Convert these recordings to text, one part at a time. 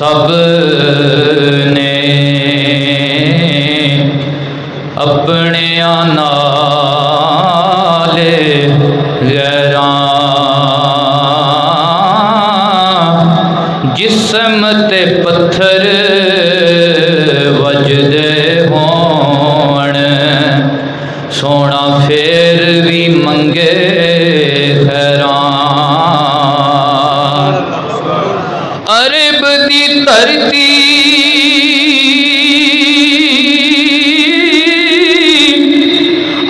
سب نے اپنے نال غیراں جسم تے پتھر وجدے ہون سونا پھر بھی منگے خیراں عرب دی دھرتی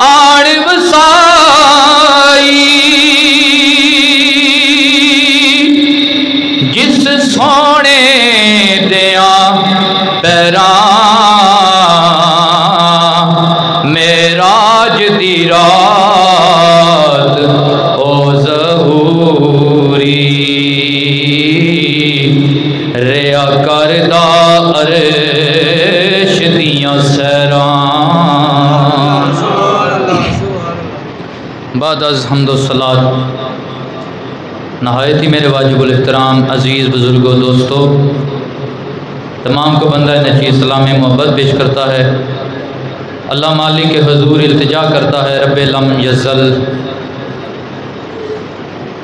آڑ وسائی جس سونے دیاں پیراں معراج دی رات او ظہوری ریا کردہ عرش دیاں سیران بعد از حمد و صلاۃ نہایت ہی میرے واجب الاحترام عزیز بزرگوں دوستوں تمام کو بندہ نچی سلام محبت پیش کرتا ہے۔ اللہ مالک کے حضور التجا کرتا ہے رب لم یزل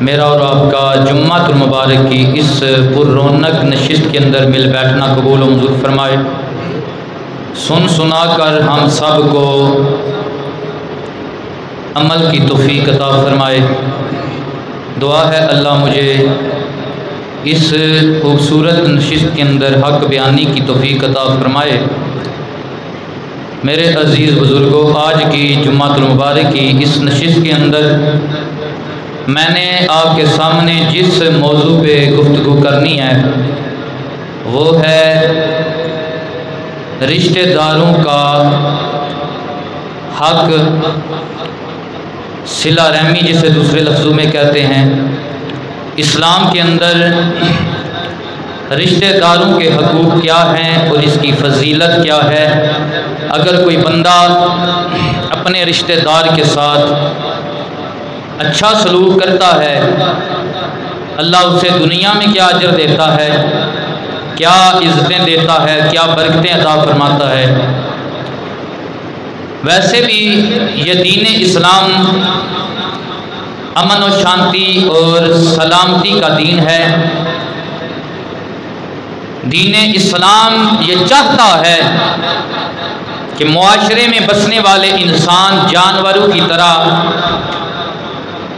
میرا اور آپ کا جمعہ المبارک کی اس پر رونق نشست کے اندر مل بیٹھنا قبول و منظور فرمائے۔ سن سنا کر ہم سب کو عمل کی توفیق عطا فرمائے۔ دعا ہے اللہ مجھے اس خوبصورت نشست کے اندر حق بیانی کی توفیق عطا فرمائے۔ میرے عزیز بزرگوں آج کی جمعہ المبارک کی اس نشست کے اندر میں نے آپ کے سامنے جس موضوع پہ گفتگو کرنی ہے وہ ہے رشتہ داروں کا حق، صلہ رحمی جسے دوسرے لفظوں میں کہتے ہیں۔ اسلام کے اندر رشتہ داروں کے حقوق کیا ہیں اور اس کی فضیلت کیا ہے۔ اگر کوئی بندہ اپنے رشتہ دار کے ساتھ اچھا سلوک کرتا ہے اللہ اسے دنیا میں کیا اجر دیتا ہے، کیا عزتیں دیتا ہے، کیا برکتیں عطا فرماتا ہے۔ ویسے بھی یہ دین اسلام امن و شانتی اور سلامتی کا دین ہے۔ دین اسلام یہ چاہتا ہے کہ معاشرے میں بسنے والے انسان جانوروں کی طرح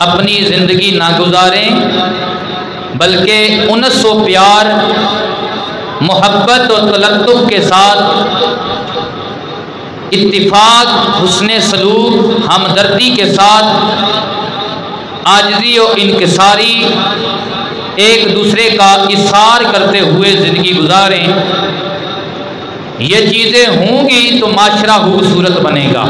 اپنی زندگی نہ گزاریں بلکہ انس و پیار، محبت و تلطف کے ساتھ اتفاق، حسن سلوک، ہمدردی کے ساتھ عاجزی و انکساری ایک دوسرے کا اظہار کرتے ہوئے زندگی گزاریں۔ یہ چیزیں ہوں گی تو معاشرہ خوبصورت بنے گا،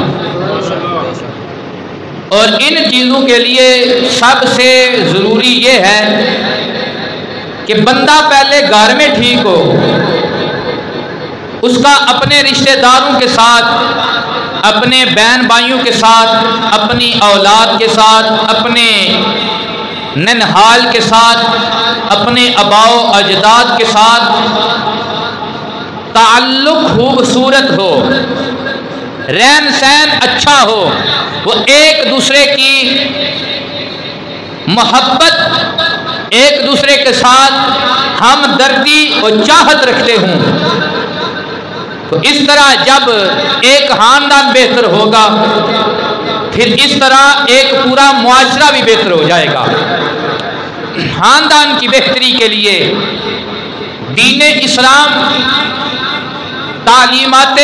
اور ان چیزوں کے لیے سب سے ضروری یہ ہے کہ بندہ پہلے گھر میں ٹھیک ہو، اس کا اپنے رشتہ داروں کے ساتھ، اپنے بہن بھائیوں کے ساتھ، اپنی اولاد کے ساتھ، اپنے ننہال کے ساتھ، اپنے آباء و اجداد کے ساتھ تعلق خوبصورت ہو، رہن سہن اچھا ہو، وہ ایک دوسرے کی محبت، ایک دوسرے کے ساتھ ہمدردی اور چاہت رکھتے ہوں۔ تو اس طرح جب ایک خاندان بہتر ہوگا پھر اس طرح ایک پورا معاشرہ بھی بہتر ہو جائے گا۔ خاندان کی بہتری کے لیے دین اسلام، تعلیمات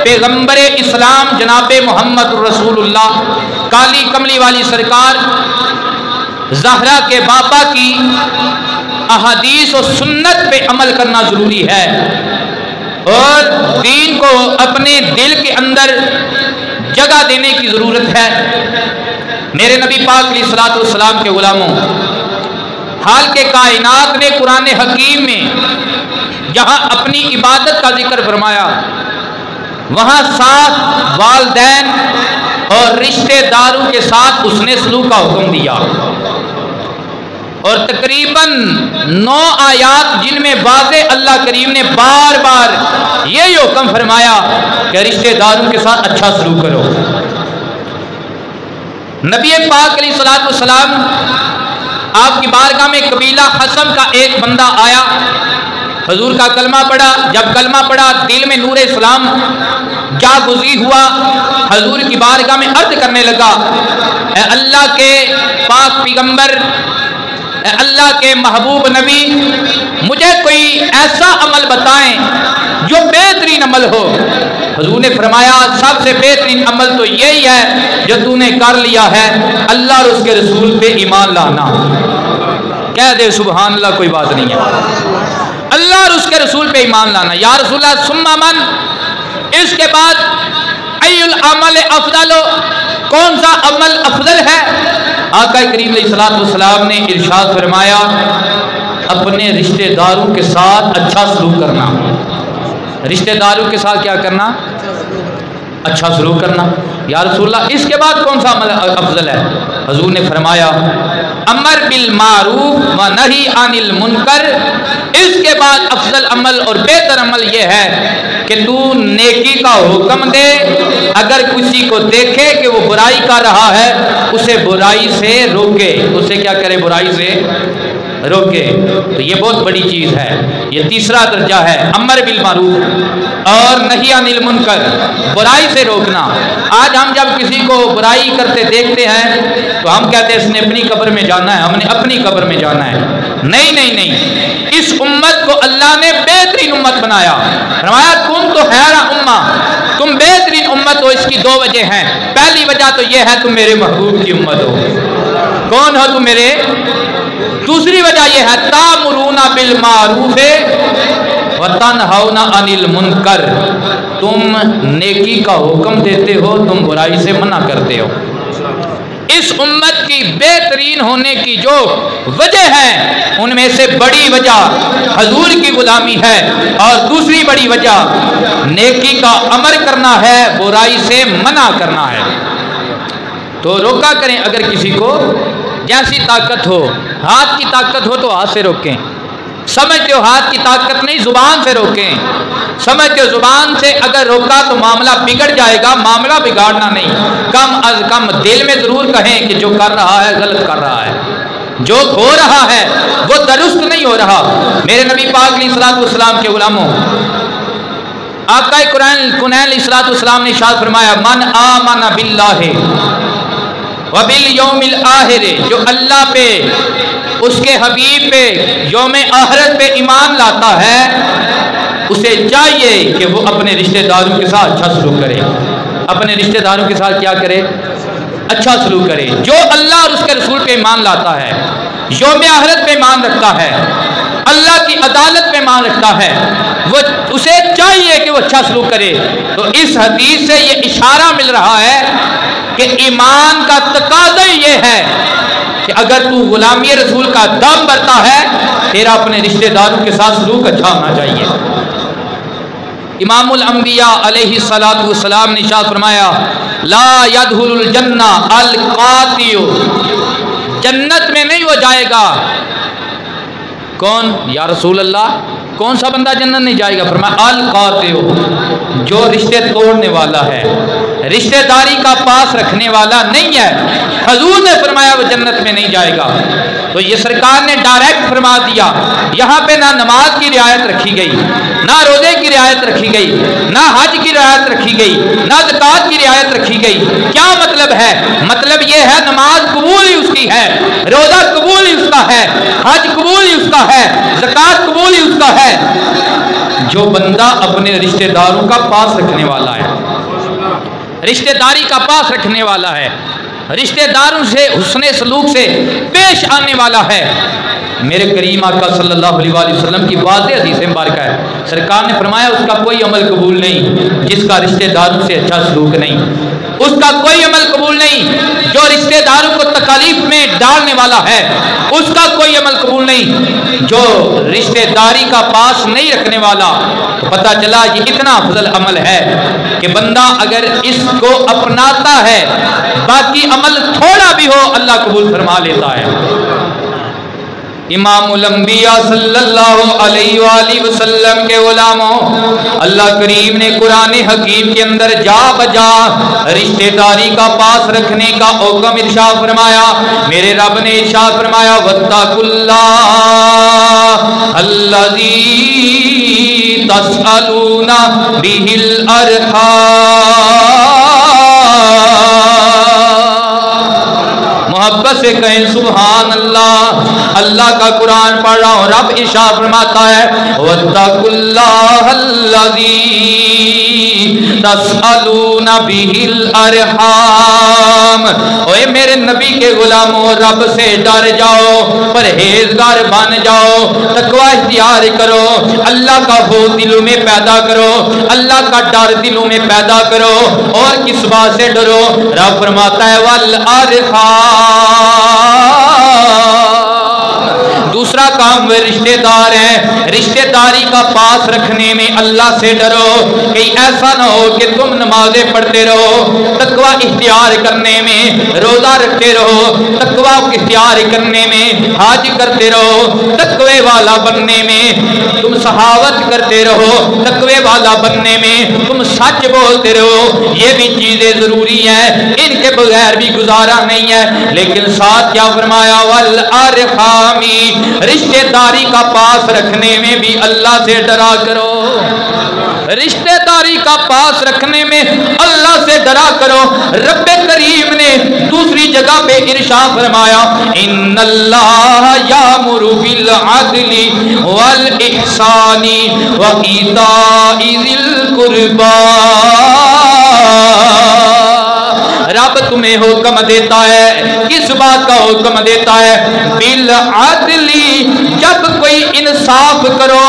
پیغمبر اسلام جناب محمد رسول اللہ کالی کملی والی سرکار زہرا کے بابا کی احادیث و سنت پہ عمل کرنا ضروری ہے، اور دین کو اپنے دل کے اندر جگہ دینے کی ضرورت ہے۔ میرے نبی پاک علیہ الصلوۃ والسلام کے غلاموں، حال کے کائنات نے قرآن حکیم میں جہاں اپنی عبادت کا ذکر فرمایا وہاں ساتھ والدین اور رشتہ داروں کے ساتھ اس نے سلوک کا حکم دیا۔ اور تقریباً 9 آیات جن میں واضح اللہ کریم نے بار بار یہی حکم فرمایا کہ رشتہ داروں کے ساتھ اچھا سلوک کرو۔ نبی پاک علیہ الصلوۃ والسلام آپ کی بارگاہ میں قبیلہ حسم کا ایک بندہ آیا، حضور کا کلمہ پڑھا، جب کلمہ پڑھا دل میں نور اسلام جاگزی ہوا، حضور کی بارگاہ میں عرض کرنے لگا، اے اللہ کے پاک پیغمبر، اے اللہ کے محبوب نبی، مجھے کوئی ایسا عمل بتائیں جو بہترین عمل ہو۔ حضور نے فرمایا سب سے بہترین عمل تو یہی ہے جو تو نے کر لیا ہے، اللہ اور اس کے رسول پہ ایمان لانا۔ کہہ دے سبحان اللہ، کوئی بات نہیں ہے، اللہ اور اس کے رسول پہ ایمان لانا۔ یا رسول اللہ ثم من، اس کے بعد ای العمل افضل، کون سا عمل افضل ہے؟ آقا کریم علیہ الصلوۃ والسلام نے ارشاد فرمایا اپنے رشتہ داروں کے ساتھ اچھا سلوک کرنا۔ رشتہ داروں کے ساتھ کیا کرنا؟ اچھا سلوک کرنا۔ یا رسول اللہ اس کے بعد کون سا عمل افضل ہے؟ حضور نے فرمایا امر بالمعروف و نہی عن المنکر، اس کے بعد افضل عمل اور بہتر عمل یہ ہے کہ تو نیکی کا حکم دے، اگر کسی کو دیکھے کہ وہ برائی کر رہا ہے اسے برائی سے روکے، اسے کیا کرے؟ برائی سے روکے۔ تو یہ بہت بڑی چیز ہے، یہ تیسرا درجہ ہے، امر بالمعروف اور نہی عن المنکر، برائی سے روکنا۔ آج ہم جب کسی کو برائی کرتے دیکھتے ہیں تو ہم کہتے ہیں اس نے اپنی قبر میں جانا ہے، ہم نے اپنی قبر میں جانا ہے۔ نہیں نہیں نہیں، اس امت کو اللہ نے بہترین امت بنایا، فرمایا تم تو خیر امہ، تم بہترین امت ہو۔ اس کی 2 وجہ ہیں، پہلی وجہ تو یہ ہے تم میرے محبوب کی امت ہو۔ کون ہو تم میرے؟ دوسری وجہ یہ ہے تامرون بالمعروف وتنہون عن المنکر، تم نیکی کا حکم دیتے ہو، تم برائی سے منع کرتے ہو۔ اس امت کی بہترین ہونے کی جو وجہ ہے ان میں سے بڑی وجہ حضور کی غلامی ہے، اور دوسری بڑی وجہ نیکی کا امر کرنا ہے، برائی سے منع کرنا ہے۔ تو روکا کریں، اگر کسی کو جیسی طاقت ہو، ہاتھ کی طاقت ہو تو ہاتھ سے روکیں، سمجھتے ہو ہاتھ کی طاقت نہیں زبان سے روکیں، سمجھتے ہو زبان سے اگر روکا تو معاملہ بگڑ جائے گا، معاملہ بگاڑنا نہیں، کم از کم دل میں ضرور کہیں کہ جو کر رہا ہے غلط کر رہا ہے، جو ہو رہا ہے وہ درست نہیں ہو رہا۔ میرے نبی پاک علیہ الصلوۃ والسلام کے غلاموں، آقا کونین علیہ الصلوۃ والسلام نے ارشاد فرمایا من آمن باللہ وبالیوم الآخر، جو اللہ پہ، اس کے حبیب پہ، یوم آخرت پہ ایمان لاتا ہے، اسے چاہیے کہ وہ اپنے رشتہ داروں کے ساتھ اچھا سلوک کرے۔ اپنے رشتہ داروں کے ساتھ کیا کرے؟ اچھا سلوک کرے۔ جو اللہ اور اس کے رسول پہ ایمان لاتا ہے، یوم آخرت پہ ایمان رکھتا ہے، اللہ کی عدالت پہ ایمان رکھتا ہے، وہ اسے چاہیے کہ وہ اچھا سلوک کرے۔ تو اس حدیث سے یہ اشارہ مل رہا ہے کہ ایمان کا تقاضا یہ ہے کہ اگر تو غلامی رسول کا دم بھرتا ہے، تیرا اپنے رشتہ داروں کے ساتھ سلوک اچھا ہونا چاہیے۔ امام الانبیاء علیہ الصلوۃ والسلام نے ارشاد فرمایا لا يدخل الجنہ القاطع، جنت میں نہیں وہ جائے گا۔ کون؟ یا رسول اللہ کون سا بندہ جنت نہیں جائے گا؟ فرمایا القاطع، جو رشتے توڑنے والا ہے، رشتہ داری کا پاس رکھنے والا نہیں ہے۔ حضور نے فرمایا وہ جنت میں نہیں جائے گا۔ تو یہ سرکار نے ڈائریکٹ فرما دیا، یہاں پہ نہ نماز کی رعایت رکھی گئی، نہ روزے کی رعایت رکھی گئی، نہ حج کی رعایت رکھی گئی، نہ زکوٰۃ کی رعایت رکھی گئی۔ کیا مطلب ہے؟ مطلب یہ ہے نماز قبول ہی اس کی ہے، روزہ قبول ہی اس کا ہے، حج قبول ہی اس کا ہے، زکوٰۃ قبول ہی اس کا ہے، جو بندہ اپنے رشتہ داروں کا پاس رکھنے والا ہے، رشتہ داری کا پاس رکھنے والا ہے، رشتہ داروں سے حسن سلوک سے پیش آنے والا ہے۔ میرے کریم آقا صلی اللہ علیہ وآلہ وسلم کی واضح حدیث مبارکہ ہے، سرکار نے فرمایا اس کا کوئی عمل قبول نہیں جس کا رشتہ داروں سے اچھا سلوک نہیں، اس کا کوئی عمل قبول نہیں جو رشتہ داروں کو تکالیف میں ڈالنے والا ہے، اس کا کوئی عمل قبول نہیں جو رشتہ داری کا پاس نہیں رکھنے والا۔ تو پتہ چلا یہ اتنا افضل عمل ہے کہ بندہ اگر اس کو اپناتا ہے، باقی عمل تھوڑا بھی ہو اللہ قبول فرما لیتا ہے۔ امام الانبیاء صلی اللہ علیہ وآلہ وسلم کے غلاموں، اللہ کریم نے قرآن حکیم کے اندر جا بجا رشتہ داری کا پاس رکھنے کا حکم ارشاد فرمایا۔ میرے رب نے ارشاد فرمایا واتقوا اللہ الذی تسألون بہ الارحام۔ محبت سے کہیں سبحان اللہ۔ اللہ کا قرآن پڑھ رہا ہوں، رب ارشاد فرماتا ہے واتقوا اللہ الذی تسألون بہ الارحام۔ اوے میرے نبی کے غلاموں، رب سے ڈر جاؤ، پرہیزگار بن جاؤ، تقوی اختیار کرو، اللہ کا خوف دلوں میں پیدا کرو، اللہ کا ڈر دلوں میں پیدا کرو۔ اور کس بات سے ڈرو؟ رب فرماتا ہے والارحام۔ دوسرا کام وہ رشتہ دار ہیں، رشتہ داری کا پاس رکھنے میں اللہ سے ڈرو۔ کہیں ایسا نہ ہو کہ تم نمازیں پڑھتے رہو، تقوی اختیار کرنے میں روزہ رکھتے رہو، تقوی اختیار کرنے میں حج کرتے رہو، تقوی والا بننے میں تم سخاوت کرتے رہو، تقوی والا بننے میں تم سچ بولتے رہو۔ یہ بھی چیزیں ضروری ہیں، ان کے بغیر بھی گزارا نہیں ہے۔ لیکن ساتھ کیا فرمایا والارحامی، رشتہ داری کا پاس رکھنے میں بھی اللہ سے ڈرا کرو، رشتہ داری کا پاس رکھنے میں اللہ سے ڈرا کرو۔ رب کریم نے دوسری جگہ پہ ارشاد فرمایا ان اللہ یامر بالعدل والاحسان وایتاء ذی القربی۔ رب تمہیں حکم دیتا ہے، کس بات کا حکم دیتا ہے؟ بالعدل، جب کوئی انصاف کرو،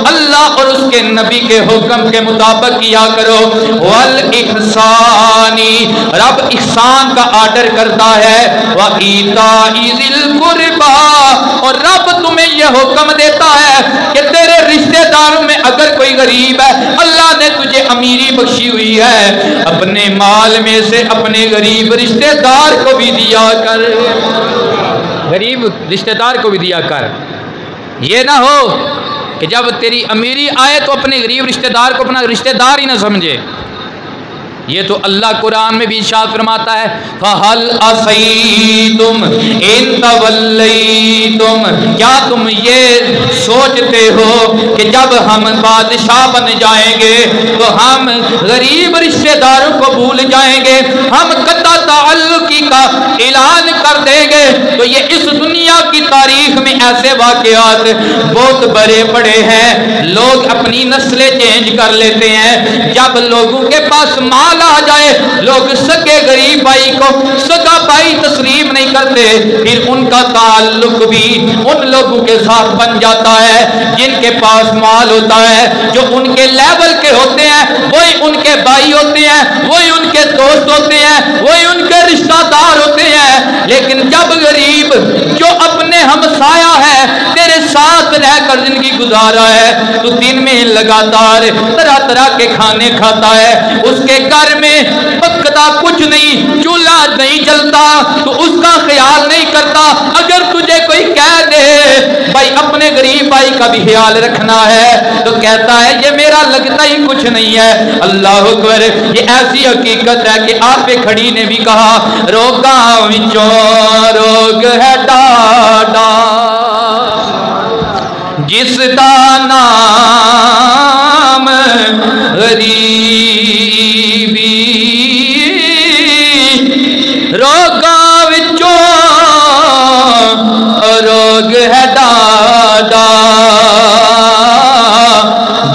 اللہ اور اس کے نبی کے حکم کے مطابق کیا کرو۔ والاحسان، رب احسان کا آرڈر کرتا ہے۔ وایتاء ذی القربی، اور رب تمہیں یہ حکم دیتا ہے کہ تیرے رشتہ داروں میں اگر کوئی غریب ہے، اللہ نے تجھے امیری بخشی ہوئی ہے، اپنے مال میں سے اپنے غریب رشتہ دار کو بھی دیا کر، غریب رشتہ دار کو بھی دیا کر۔ یہ نہ ہو کہ جب تیری امیری آئے تو اپنے غریب رشتہ دار کو اپنا رشتہ دار ہی نہ سمجھے۔ یہ تو اللہ قرآن میں بھی ارشاد فرماتا ہے فَهَلْ عَصَيْتُمْ إِن تَوَلَّيْتُمْ، کیا تم یہ سوچتے ہو کہ جب ہم بادشاہ بن جائیں گے تو ہم غریب رشتہ داروں کو بھول جائیں گے، ہم قطع تعلقی کا اعلان کر دیں گے؟ تو یہ اس دنیا کی تاریخ میں ایسے واقعات بہت بڑے بڑے ہیں۔ لوگ اپنی نسلیں چینج کر لیتے ہیں، جب لوگوں کے پاس مال آ جائے لوگ سگے غریب بھائی کو سگا بھائی تسلیم نہیں کرتے، پھر ان کا تعلق بھی ان لوگوں کے ساتھ بن جاتا ہے جن کے پاس مال ہوتا ہے، جو ان کے لیول کے ہوتے ہیں وہی ان کے بھائی ہوتے ہیں، وہی ان کے دوست ہوتے ہیں، وہی ان کے رشتہ دار ہوتے ہیں۔ لیکن جب غریب جو اپنے ہمسایہ ہے تیرے ساتھ رہ کر زندگی گزارا ہے، تو دن میں لگاتار طرح طرح کے کھانے کھاتا ہے، اس کے گھر میں پکتا کچھ نہیں، چولہا نہیں جلتا، تو اس کا خیال نہیں کرتا۔ اگر تجھے کوئی کہہ دے بھائی اپنے غریب بھائی کا بھی خیال رکھنا ہے، تو کہتا ہے یہ میرا لگتا ہی کچھ نہیں ہے۔ اللہ اکبر، یہ ایسی حقیقت ہے کہ آپ پہ کھڑی نے بھی کہا روگاں وچوں روگ ہے ڈاڈا جس دا نام غریبی، روگاں وچوں روگ ہے ڈاڈا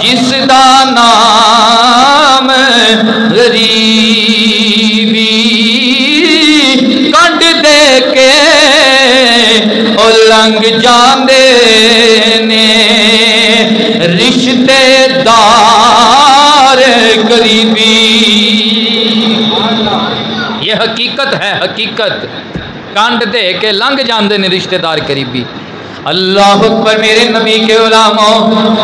جس دا نام غریبی، کنڈ دے کے او لنگ جاندے نے رشتے دار قریبی۔ یہ حقیقت ہے، حقیقت، کنڈ دے کے لنگ جاندے نے رشتے دار قریبی۔ اللہ اکبر میرے نبی کے غلاموں،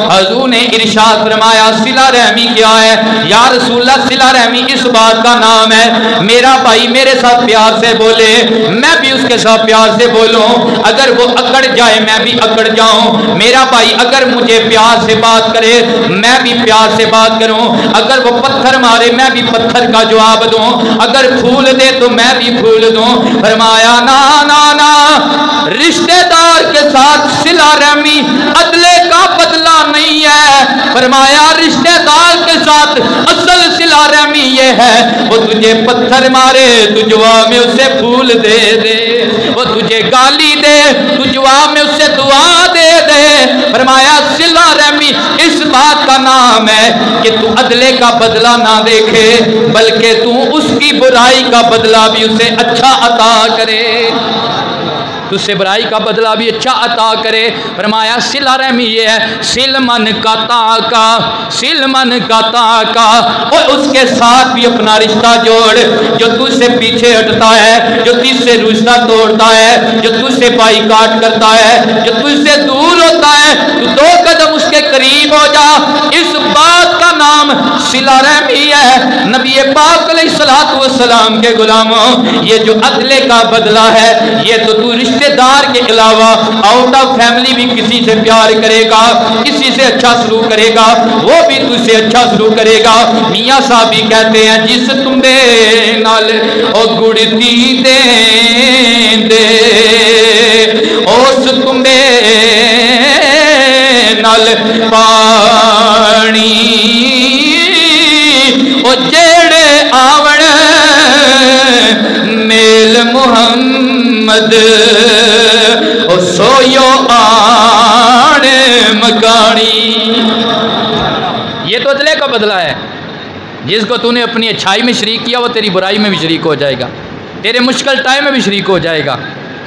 حضور نے ارشاد فرمایا صلہ رحمی کیا ہے؟ یا رسول اللہ صلہ رحمی اس بات کا نام ہے میرا بھائی میرے ساتھ پیار سے بولے، میں بھی اس کے ساتھ پیار سے بولوں، اگر وہ اکڑ جائے میں بھی اکڑ جاؤں، میرا بھائی اگر مجھے پیار سے بات کرے میں بھی پیار سے بات کروں، اگر وہ پتھر مارے میں بھی پتھر کا جواب دوں، اگر پھول دے تو میں بھی پھول دوں۔ فرمایا نا نا نا، رشتہ دار کے ساتھ صلہ رحمی عدلے کا بدلہ نہیں ہے۔ فرمایا رشتہ دار کے ساتھ اصل صلہ رحمی یہ ہے وہ تجھے پتھر مارے تو جواب میں اسے پھول دے دے، وہ تجھے گالی دے تو جواب میں اسے دعا دے دے۔ فرمایا صلہ رحمی اس بات کا نام ہے کہ تو عدلے کا بدلہ نہ دیکھے بلکہ تو اس کی برائی کا بدلہ بھی اسے اچھا عطا کرے، تو سے برائی کا بدلہ بھی اچھا عطا کرے۔ فرمایا صلہ رحمی یہ ہے سلمن کا تاکا، سلمن کا تاکا، اور اس کے ساتھ بھی اپنا رشتہ جوڑ جو تجھ سے پیچھے ہٹتا ہے، جو تجھ سے رشتہ توڑتا ہے، جو تجھ سے بائی کاٹ کرتا ہے، جو تجھ سے دور ہوتا ہے، تو دو قدم اس کے قریب ہو جا۔ اس بات کا نام صلہ رحمی ہے۔ نبی پاک علیہ الصلوۃ والسلام کے غلاموں، یہ جو عدلے کا بدلہ ہے یہ تو رشتہ دار کے علاوہ آؤٹ آف فیملی بھی کسی سے پیار کرے گا، کسی سے اچھا سلوک کرے گا، وہ بھی تجھ سے اچھا سلوک کرے گا۔ میاں صاحب بھی کہتے ہیں جس تم دے نال او گڑتی دے دے، اس تم دے نال پانی او جیڑے آوڑ میل محمد او سویو آن مکانی۔ یہ تو عدلے کا بدلہ ہے، جس کو تو نے اپنی اچھائی میں شریک کیا وہ تیری برائی میں بھی شریک ہو جائے گا، تیرے مشکل ٹائم میں بھی شریک ہو جائے گا۔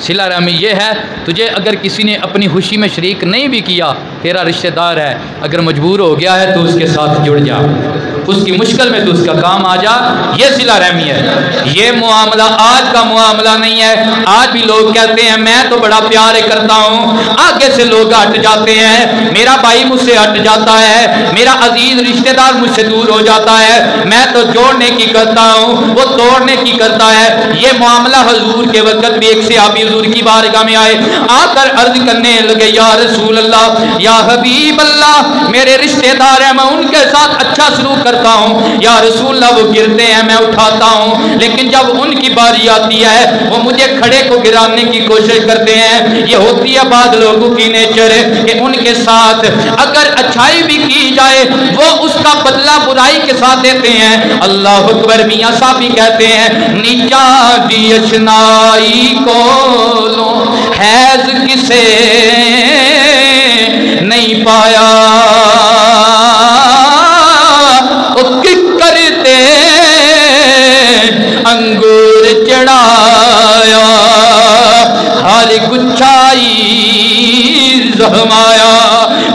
صلہ رحمی یہ ہے تجھے اگر کسی نے اپنی خوشی میں شریک نہیں بھی کیا، تیرا رشتہ دار ہے، اگر مجبور ہو گیا ہے تو اس کے ساتھ جڑ جا، اس کی مشکل میں تو اس کا کام آ جا، یہ صلہ رحمی ہے۔ یہ معاملہ آج کا معاملہ نہیں ہے۔ آج بھی لوگ کہتے ہیں میں تو بڑا پیار کرتا ہوں، آگے سے لوگ ہٹ جاتے ہیں، میرا بھائی مجھ سے ہٹ جاتا ہے، میرا عزیز رشتہ دار مجھ سے دور ہو جاتا ہے، میں تو جوڑنے کی کرتا ہوں وہ توڑنے کی کرتا ہے۔ یہ معاملہ حضور کے وقت بھی ایک صحابی حضور کی بارگاہ میں آئے، آ کر عرض کرنے لگے یا رسول اللہ، یا حبیب اللہ، میرے رشتہ دار ہیں میں ان کے ساتھ اچھا سلوک کرتا ہوں، یا رسول اللہ وہ گرتے ہیں میں اٹھاتا ہوں، لیکن جب ان کی باری آتی ہے وہ مجھے کھڑے کو گرانے کی کوشش کرتے ہیں۔ یہ ہوتی ہے بعض لوگوں کی نیچر کہ ان کے ساتھ اگر اچھائی بھی کی جائے وہ اس کا بدلہ برائی کے ساتھ دیتے ہیں۔ اللہ اکبر۔ میاں صاحب بھی کہتے ہیں نیچا دی اشنائی کو حیض کسے نہیں پایا، کرتے انگور چڑھایا، ہر گچھائی زہمایا۔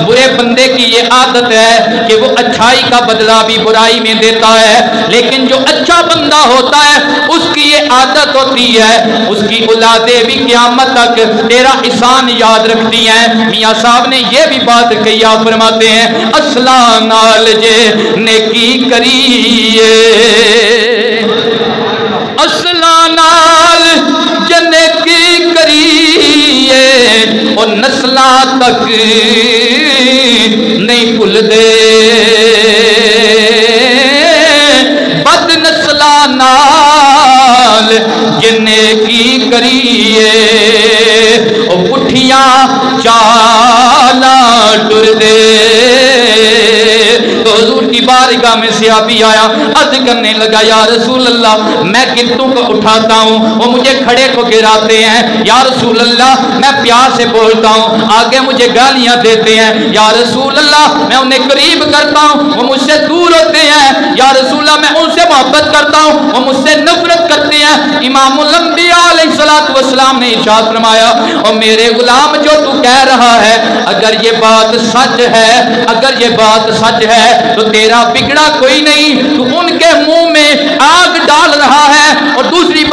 برے بندے کی یہ عادت ہے کہ وہ اچھائی کا بدلہ بھی برائی میں دیتا ہے، لیکن جو اچھا بندہ ہوتا ہے اس کی یہ عادت ہوتی ہے، اس کی اولادیں بھی قیامت تک تیرا احسان یاد رکھتی ہیں۔ میاں صاحب نے یہ بھی بات کہی، آپ فرماتے ہیں اصلا نال جے نیکی کریے، اصلا نال جے نیکی کریے، اور نسلہ تک نہیں بھول دے، بد نسلہ نال جنے کی کریے، او پٹھیاں چالا ٹر دے۔ تو حضور کی بارگاہ میں صحابی آیا، عرض کرنے لگا یا رسول اللہ میں گرتوں کو اٹھاتا ہوں وہ مجھے کھڑے کو گراتے ہیں، یا رسول اللہ میں پیار سے بولتا ہوں آگے مجھے گالیاں دیتے ہیں، یا رسول اللہ میں انہیں قریب کرتا ہوں وہ مجھ سے دور ہوتے ہیں، یا رسول اللہ میں ان سے محبت کرتا ہوں وہ مجھ سے نفرت کرتے ہیں۔ امام الانبیاء علیہ السلام نے ارشاد فرمایا اور میرے غلام جو تو کہہ رہا ہے اگر یہ بات سچ ہے، اگر یہ بات سچ ہے تو تیرا بگڑا کوئی نہیں، تو ان کے منہ میں آگ ڈال رہا ہے، اور دوسری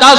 10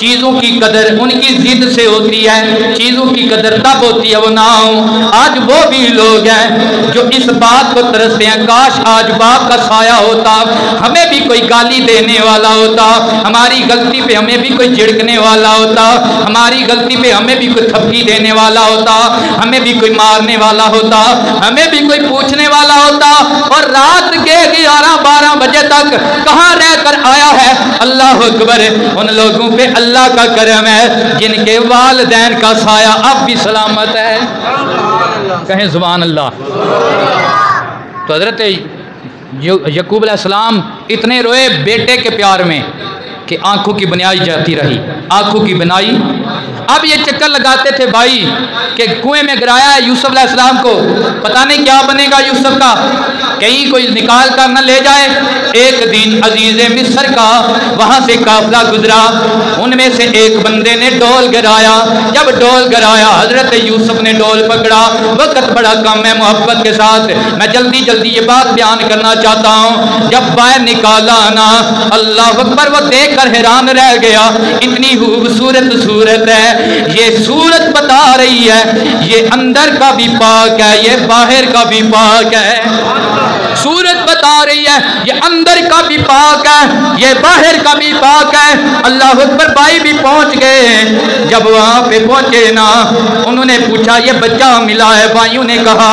چیزوں کی قدر ان کی ضد سے ہوتی ہے، چیزوں کی قدر تب ہوتی ہے وہ نہ ہو۔ آج وہ بھی لوگ ہیں جو اس بات کو ترستے ہیں کاش آج باپ کا سایہ ہوتا، ہمیں بھی کوئی گالی دینے والا ہوتا، ہماری غلطی پہ ہمیں بھی کوئی جھڑکنے والا ہوتا، ہماری غلطی پہ ہمیں بھی کوئی تھپکی دینے والا ہوتا، ہمیں بھی کوئی مارنے والا ہوتا، ہمیں بھی کوئی پوچھنے والا ہوتا۔ اور رات کے 11-12 بجے تک کہاں رہ کر آیا ہے؟ اللہ اکبر، ان لوگوں پہ اللہ کا کرم ہے جن کے والدین کا سایہ اب بھی سلامت ہے، کہیں سبحان اللہ۔ تو حضرت یعقوب علیہ السلام اتنے روئے بیٹے کے پیار میں کہ آنکھوں کی بنائی جاتی رہی، آنکھوں کی بنائی۔ اب یہ چکر لگاتے تھے بھائی کہ کنویں میں گرایا ہے یوسف علیہ السلام کو، پتہ نہیں کیا بنے گا یوسف کا، کہیں کوئی نکال کر نہ لے جائے۔ ایک دن عزیز مصر کا وہاں سے قافلہ گزرا، ان میں سے ایک بندے نے ڈول گرایا، جب ڈول گرایا حضرت یوسف نے ڈول پکڑا۔ وقت بڑا کم ہے، محبت کے ساتھ میں جلدی جلدی یہ بات بیان کرنا چاہتا ہوں۔ جب باہر نکالا نا، اللہ اکبر، وہ دیکھ کر حیران رہ گیا، اتنی خوبصورت صورت ہے، یہ صورت بتا رہی ہے یہ اندر کا بھی پاک ہے، یہ باہر کا بھی پاک ہے۔ صورت بتا رہی ہے یہ اندر کا بھی پاک ہے، یہ باہر کا بھی پاک ہے۔ اللہ اکبر، بھائی بھی پہنچ گئے۔ جب وہاں پہ پہنچے نا، انہوں نے پوچھا یہ بچہ ملا ہے؟ بھائیوں نے کہا،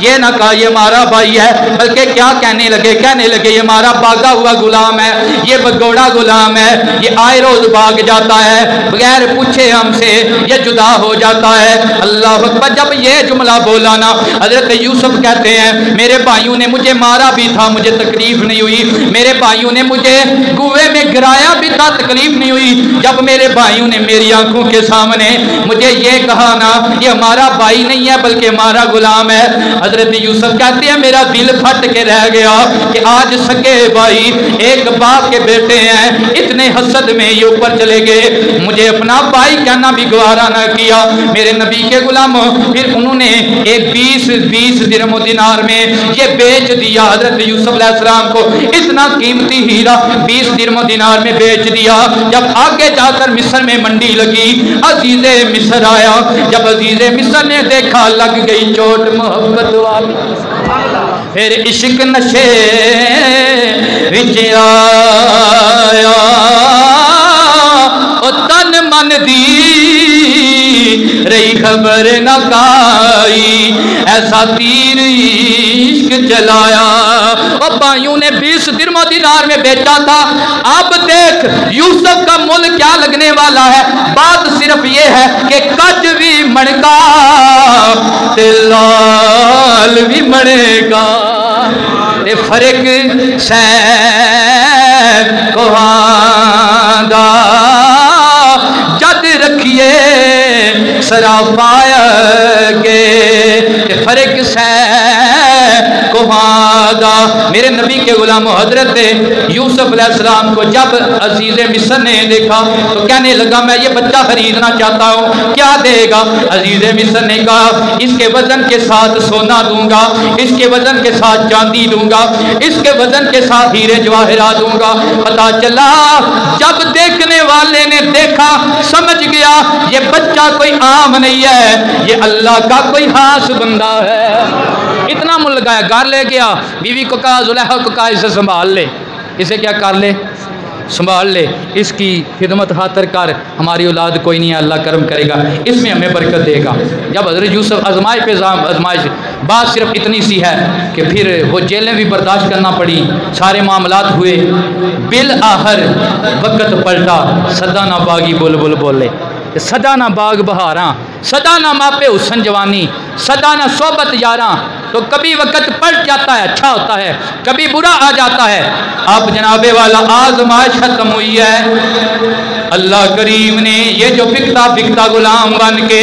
یہ نہ کہا یہ ہمارا بھائی ہے، بلکہ کیا کہنے لگے یہ ہمارا بھاگا ہوا غلام ہے، یہ بگوڑا غلام ہے، یہ آئے روز بھاگ جاتا ہے، بغیر پوچھے ہم سے یہ جدا ہو جاتا ہے۔ اللہ اکبر، جب یہ جملہ بولا نا، حضرت یوسف کہتے ہیں میرے بھائیوں نے مجھے مارا بھی تھا، مجھے تکلیف نہیں ہوئی، میرے بھائیوں نے مجھے کنویں میں گرایا بھی تھا، تکلیف نہیں ہوئی۔ جب میرے بھائیوں نے میری آنکھوں کے سامنے مجھے یہ کہا نا یہ ہمارا بھائی نہیں ہے بلکہ ہمارا غلام ہے، حضرت یوسف کہتے ہیں میرا دل پھٹ کے رہ گیا کہ آج سگے بھائی ایک باپ کے بیٹے ہیں، اتنے حسد میں یہ اوپر چلے گئے، مجھے اپنا بھائی کہنا بھی گوارا نہ کیا۔ میرے نبی کے غلاموں، پھر انہوں نے ایک 20 درہم و دینار میں یہ بیچ دیا حضرت یوسف علیہ السلام کو، اتنا قیمتی ہیرا 20 درہم و دینار میں بیچ دیا۔ جب آگے جا کر مصر میں منڈی لگی، عزیز مصر آیا، جب عزیز مصر نے دیکھا لگ گئی چوٹ محبت والی، پھر عشق نشے وچ آیا، او تن من دی رہی خبر نہ کائی، ایسا تیر عشق چلایا۔ اور بھائیوں نے 20 درہم و دینار میں بیچا تھا، اب دیکھ یوسف کا مول کیا لگنے والا ہے۔ بات صرف یہ ہے کہ کج بھی مڑکا تے لال بھی مڑے گا، تے فرق سین کوہاندہ جد رکھیے سراپایا کے فرق سین کوہاندہ۔ میرے نبی کے غلام حضرت یوسف علیہ السلام کو جب عزیز مصر نے دیکھا تو کہنے لگا میں یہ بچہ خریدنا چاہتا ہوں، کیا دے گا؟ عزیز مصر نے کہا اس کے وزن کے ساتھ سونا دوں گا، اس کے وزن کے ساتھ چاندی دوں گا، اس کے وزن کے ساتھ ہیرے جواہرات دوں گا۔ پتا چلا جب دیکھنے والے نے دیکھا سمجھ گیا یہ بچہ کوئی عام نہیں ہے، یہ اللہ کا کوئی خاص بندہ ہے۔ اتنا مول لگایا، گھر لے گیا، بیوی کو کہا زلیخا کو کہا اسے سنبھال لے، اسے کیا کر لے؟ سنبھال لے، اس کی خدمت خاطر کر، ہماری اولاد کوئی نہیں ہے، اللہ کرم کرے گا، اس میں ہمیں برکت دے گا۔ جب حضرت یوسف آزمائش پہ آزمائش، بات صرف اتنی سی ہے کہ پھر وہ جیلیں بھی برداشت کرنا پڑی، سارے معاملات ہوئے، بالآخر وقت پلٹا، سدا نہ باغی بول بول بولے، سدا نہ باغ بہاراں، سدا نہ ماپے حسن جوانی، سدا نہ صحبت یاراں۔ تو کبھی وقت پلٹ جاتا ہے، اچھا ہوتا ہے، کبھی برا آ جاتا ہے۔ اب جناب والا آزمائش ختم ہوئی ہے، اللہ کریم نے یہ جو بکتا غلام بن کے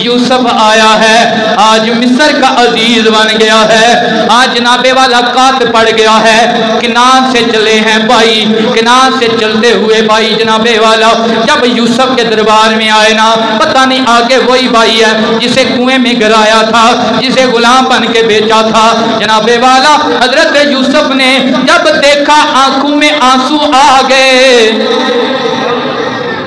یوسف آیا ہے، آج مصر کا عزیز بن گیا ہے، آج جناب والا قات پڑ گیا ہے۔ کنان سے چلے ہیں بھائی، کنان سے چلتے ہوئے بھائی جناب والا جب یوسف کے دربار میں آئے نا، پتہ نہیں آگے وہی بھائی ہے جسے کنویں میں گرایا تھا، جسے غلام بن کے بیچا تھا۔ جناب والا حضرت یوسف نے جب دیکھا آنکھوں میں آنسو آ گئے،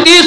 30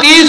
30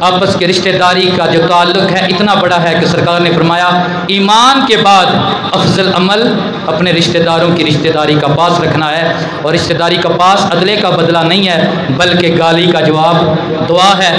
آپس کے رشتہ داری کا جو تعلق ہے اتنا بڑا ہے کہ سرکار نے فرمایا ایمان کے بعد افضل عمل اپنے رشتہ داروں کی رشتہ داری کا پاس رکھنا ہے، اور رشتہ داری کا پاس عدلے کا بدلہ نہیں ہے بلکہ گالی کا جواب دعا ہے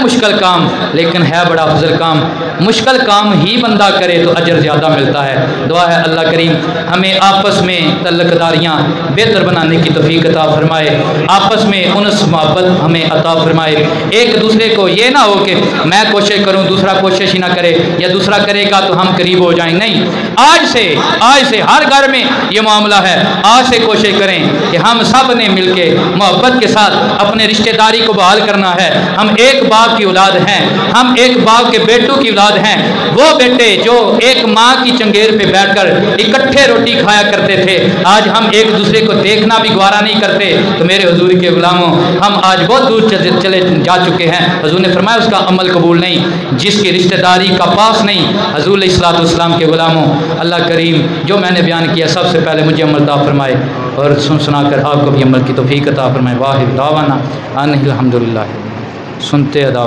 مشکل کام لیکن ہے بڑا افضل کام، مشکل کام ہی بندہ کرے تو اجر زیادہ ملتا ہے۔ دعا ہے اللہ کریم ہمیں آپس میں تعلق داریاں بہتر بنانے کی توفیق عطا فرمائے، آپس میں انس محبت ہمیں عطا فرمائے، ایک دوسرے کو یہ نہ ہو کہ میں کوشش کروں دوسرا کوشش ہی نہ کرے یا دوسرا کرے گا تو ہم قریب ہو جائیں، نہیں، آج سے ہر گھر میں یہ معاملہ ہے، آج سے کوشش کریں کہ ہم سب نے مل کے محبت کے ساتھ اپنے رشتہ داری کو بحال کرنا ہے۔ ہم ایک باپ کی اولاد ہیں، ہم ایک باپ کے بیٹوں کی اولاد ہیں، وہ بیٹے جو ایک ماں کی چنگیر پہ بیٹھ کر اکٹھے روٹی کھایا کرتے تھے، آج ہم ایک دوسرے کو دیکھنا بھی گوارا نہیں کرتے، تو میرے حضور کے غلاموں ہم آج بہت دور چلے جا چکے ہیں۔ حضور نے فرمایا اس کا عمل قبول نہیں جس کی رشتہ داری کا پاس نہیں۔ حضور علیہ الصلوۃ والسلام کے غلاموں، اللہ کریم جو میں نے بیان کیا سب سے پہلے مجھے عمل عطا فرمائے اور سنا کر آپ کو بھی عمل کی توفیق عطا فرمائے۔ واحد دعوانا ان الحمدللہ، سنتے ادا